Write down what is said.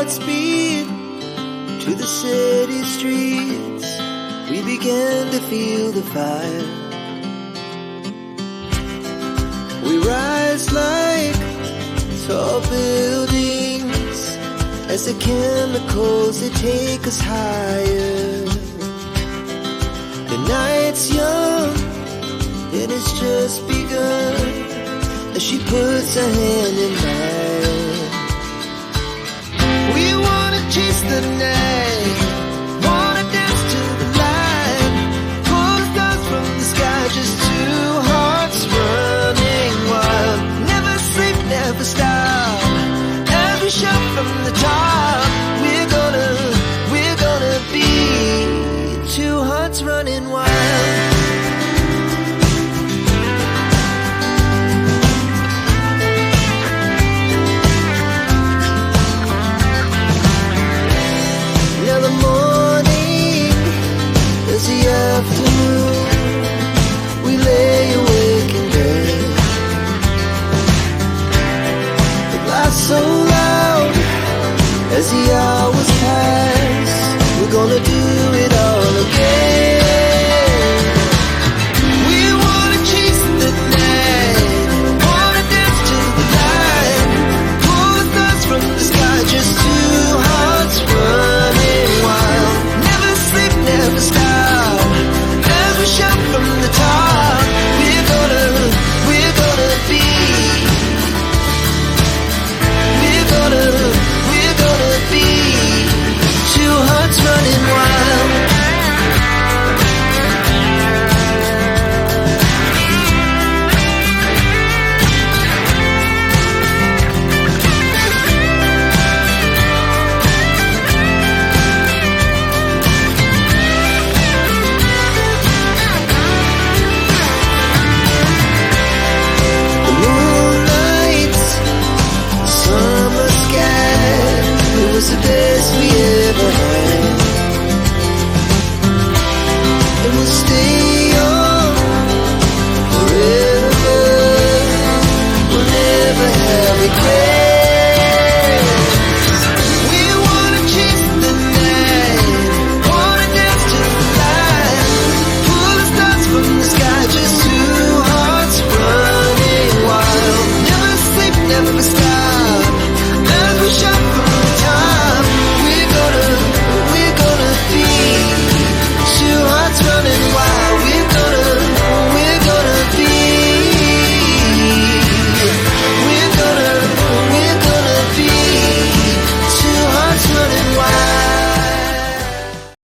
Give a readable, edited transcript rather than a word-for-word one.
hearts beat to the city streets. We began to feel the fire. We rise like tall buildings as the chemicals, they take us higher. The night's young and it's just begun as she puts her hand in mine. We wanna chase the night, wanna dance to the light, pull the stars from the sky, just two hearts running wild. Never sleep, never stop, as we shout from the top. We're gonna be two hearts running wild. Afternoon, we lay awake in bed. It laughs so loud as the hours pass. We're gonna do it all again.